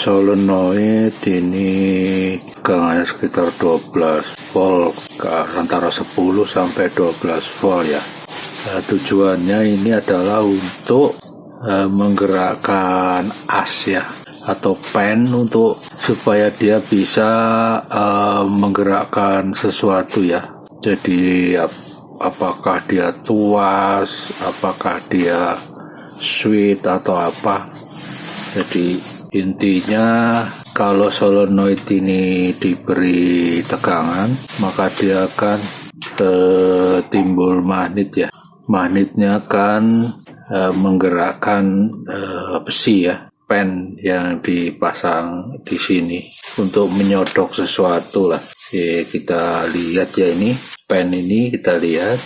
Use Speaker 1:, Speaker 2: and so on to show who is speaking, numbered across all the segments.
Speaker 1: solenoid ini tegangannya sekitar 12 volt antara 10 sampai 12 volt ya. Tujuannya ini adalah untuk menggerakkan as ya atau pen untuk supaya dia bisa menggerakkan sesuatu ya. Jadi apakah dia tuas, apakah dia switch atau apa. Jadi intinya kalau solenoid ini diberi tegangan maka dia akan timbul magnet ya. Magnetnya akan menggerakkan besi ya, pen yang dipasang di sini untuk menyodok sesuatu lah. Kita lihat ya, ini pen ini kita lihat,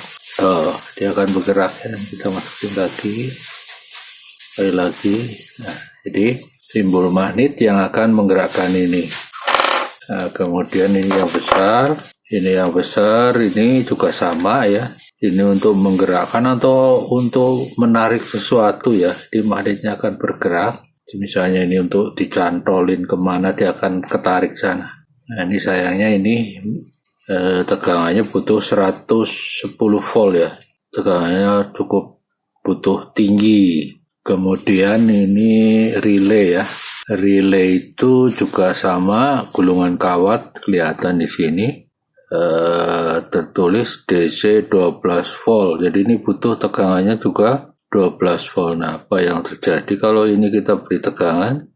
Speaker 1: dia akan bergerak ya. Kita masukin lagi. Nah, jadi simbol magnet yang akan menggerakkan ini. Nah, kemudian ini yang besar, ini juga sama ya. Ini untuk menggerakkan atau untuk menarik sesuatu ya. Di magnetnya akan bergerak. Misalnya ini untuk dicantolin kemana, dia akan ketarik sana. Nah, ini sayangnya ini tegangannya butuh 110 volt ya. Tegangannya cukup butuh tinggi. Kemudian ini relay ya. Relay itu juga sama, gulungan kawat kelihatan di sini. Tertulis DC 12 volt. Jadi ini butuh tegangannya juga 12 volt. Nah, apa yang terjadi kalau ini kita beri tegangan?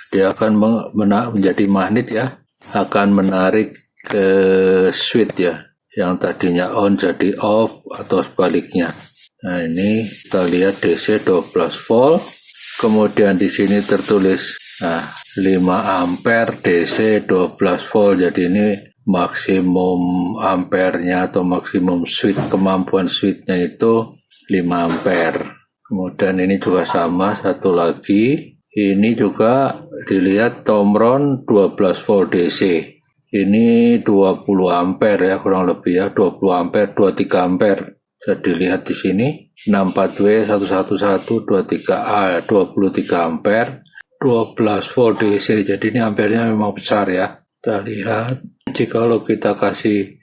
Speaker 1: Dia akan menjadi magnet ya. Akan menarik ke switch ya. Yang tadinya on jadi off atau sebaliknya. Nah, ini kita lihat DC 12 volt. Kemudian di sini tertulis 5 ampere DC 12 volt. Jadi ini maksimum ampernya atau maksimum switch, kemampuan switchnya itu 5 ampere. Kemudian ini juga sama, satu lagi. Ini juga dilihat Tomron 12 volt DC. Ini 20 ampere ya, kurang lebih ya, 20 ampere, 23 ampere. Bisa dilihat di sini 64W11123A 23 ampere 12 volt DC. Jadi ini ampernya memang besar ya. Kita lihat jikalau kita kasih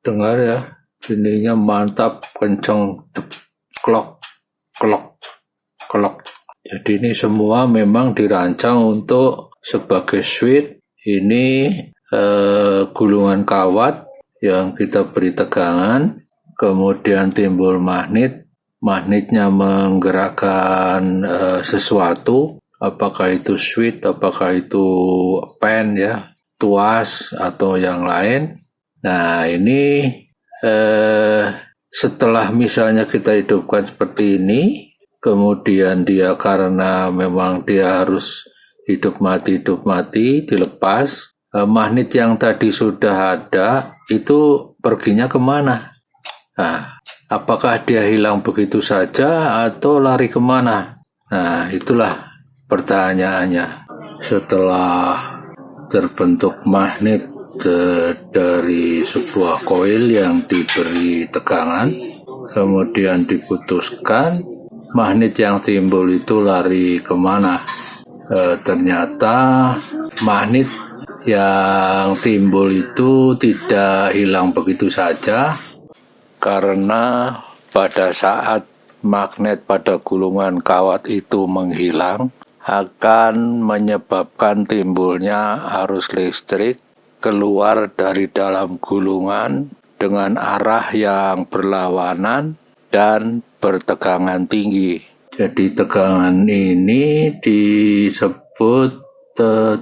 Speaker 1: dengar ya, bunyinya mantap, kenceng, klok. Jadi ini semua memang dirancang untuk sebagai switch. Ini gulungan kawat yang kita beri tegangan, kemudian timbul magnetnya menggerakkan sesuatu, apakah itu switch, apakah itu pen ya, tuas atau yang lain. Nah, ini setelah misalnya kita hidupkan seperti ini, kemudian dia karena memang dia harus hidup mati dilepas, magnet yang tadi sudah ada itu perginya kemana? Nah, apakah dia hilang begitu saja atau lari kemana? Nah, itulah pertanyaannya. Setelah terbentuk magnet dari sebuah koil yang diberi tegangan, kemudian diputuskan, magnet yang timbul itu lari kemana? Ternyata magnet yang timbul itu tidak hilang begitu saja, karena pada saat magnet pada gulungan kawat itu menghilang, akan menyebabkan timbulnya arus listrik keluar dari dalam gulungan dengan arah yang berlawanan dan bertegangan tinggi. Jadi tegangan ini disebut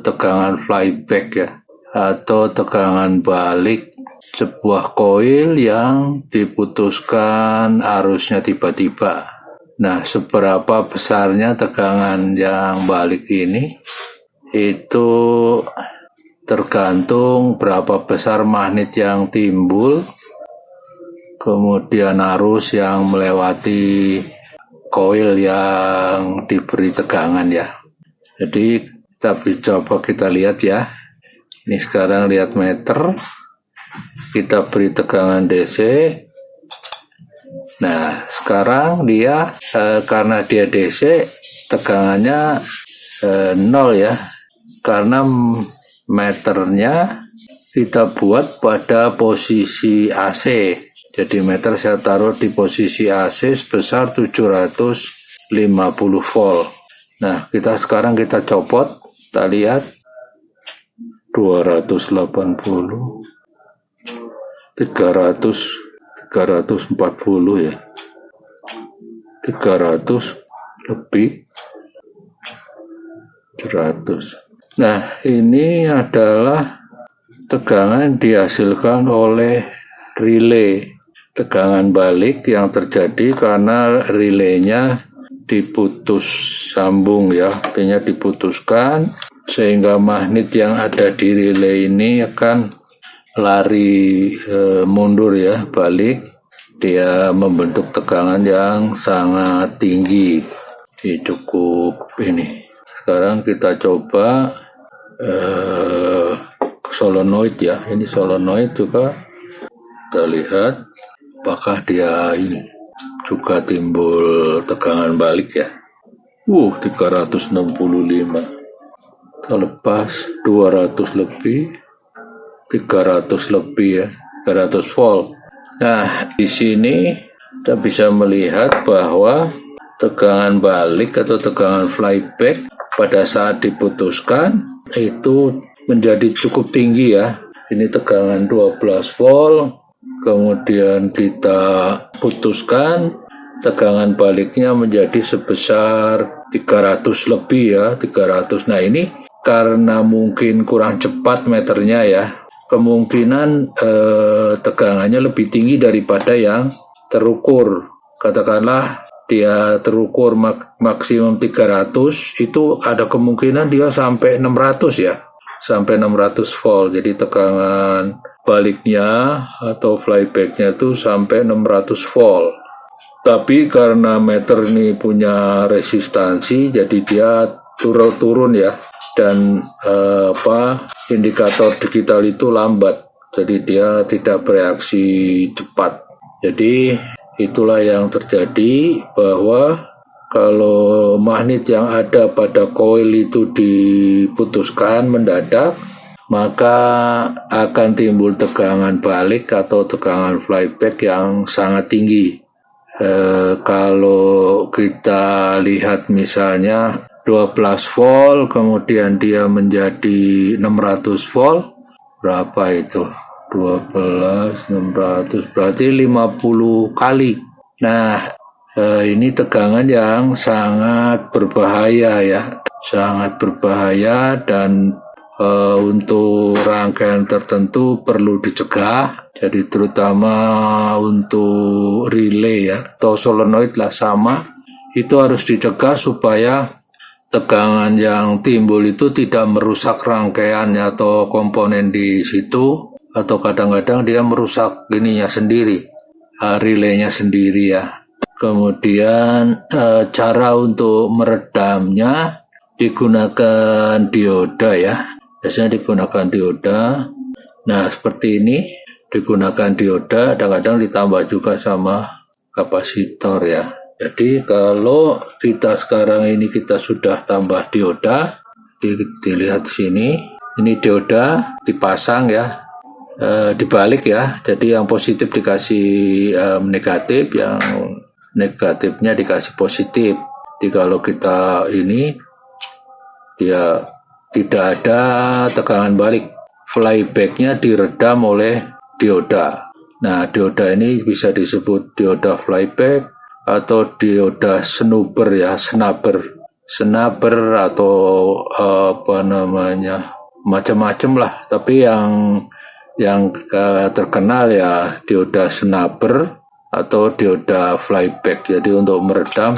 Speaker 1: tegangan flyback ya, atau tegangan balik sebuah koil yang diputuskan arusnya tiba-tiba. Nah, seberapa besarnya tegangan yang balik ini itu tergantung berapa besar magnet yang timbul, kemudian arus yang melewati koil yang diberi tegangan ya. Jadi coba kita lihat ya. Ini sekarang lihat meter, kita beri tegangan DC. Nah, sekarang dia karena dia DC, tegangannya 0 ya, karena meternya kita buat pada posisi AC. Jadi meter saya taruh di posisi AC sebesar 750 volt. Nah, sekarang kita copot, kita lihat 280, 340 ya, 300 lebih 100. Nah, ini adalah tegangan dihasilkan oleh relay. Tegangan balik yang terjadi karena relaynya diputus sambung ya, artinya diputuskan sehingga magnet yang ada di relay ini akan lari mundur ya, balik. Dia membentuk tegangan yang sangat tinggi. Ini cukup ini. Sekarang kita coba solenoid ya. Ini solenoid juga kita lihat apakah dia ini juga timbul tegangan balik ya. 365. Kita lepas 200 lebih, 300 lebih ya, 300 volt. Nah, di sini kita bisa melihat bahwa tegangan balik atau tegangan flyback pada saat diputuskan itu menjadi cukup tinggi ya. Ini tegangan 12 volt, kemudian kita putuskan, tegangan baliknya menjadi sebesar 300 lebih ya, 300. Nah, ini karena mungkin kurang cepat meternya ya, kemungkinan tegangannya lebih tinggi daripada yang terukur. Katakanlah dia terukur maksimum 300, itu ada kemungkinan dia sampai 600 ya, sampai 600 volt. Jadi tegangan baliknya atau flybacknya itu sampai 600 volt. Tapi karena meter ini punya resistansi, jadi dia turun ya, dan indikator digital itu lambat, jadi dia tidak bereaksi cepat. Jadi itulah yang terjadi, bahwa kalau magnet yang ada pada koil itu diputuskan mendadak, maka akan timbul tegangan balik atau tegangan flyback yang sangat tinggi. Kalau kita lihat misalnya 12 volt, kemudian dia menjadi 600 volt, berapa itu? 12, 600, berarti 50 kali. Nah, ini tegangan yang sangat berbahaya ya, sangat berbahaya, dan untuk rangkaian tertentu perlu dicegah. Jadi terutama untuk relay ya, atau solenoid lah sama, itu harus dicegah supaya tegangan yang timbul itu tidak merusak rangkaiannya atau komponen di situ, atau kadang-kadang dia merusak ininya sendiri, relaynya sendiri ya. Kemudian cara untuk meredamnya digunakan dioda ya, biasanya digunakan dioda. Nah, seperti ini digunakan dioda, kadang-kadang ditambah juga sama kapasitor ya. Jadi kalau kita sekarang ini kita sudah tambah dioda, dilihat sini, ini dioda dipasang ya, dibalik ya. Jadi yang positif dikasih negatif, yang negatifnya dikasih positif. Jadi kalau kita ini, dia tidak ada tegangan balik, flybacknya diredam oleh dioda. Nah, dioda ini bisa disebut dioda flyback atau dioda snubber ya, snubber atau apa namanya, macam-macam lah. Tapi yang terkenal ya dioda snubber atau dioda flyback. Jadi untuk meredam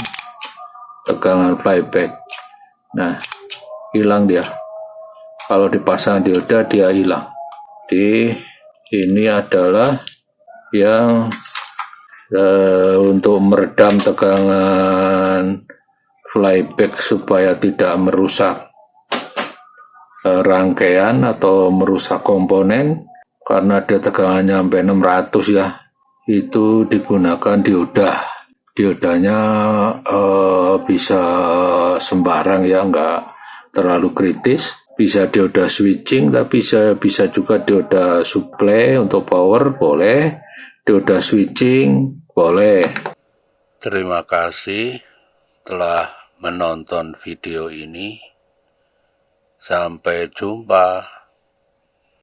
Speaker 1: tegangan flyback. Nah, hilang dia. Kalau dipasang dioda dia hilang. Jadi ini adalah yang untuk meredam tegangan flyback supaya tidak merusak rangkaian atau merusak komponen, karena dia tegangannya sampai 600 ya. Itu digunakan dioda. diodanya bisa sembarang ya, nggak terlalu kritis. Bisa dioda switching, tapi bisa juga dioda supply untuk power, boleh. Dioda switching, boleh. Terima kasih telah menonton video ini. Sampai jumpa.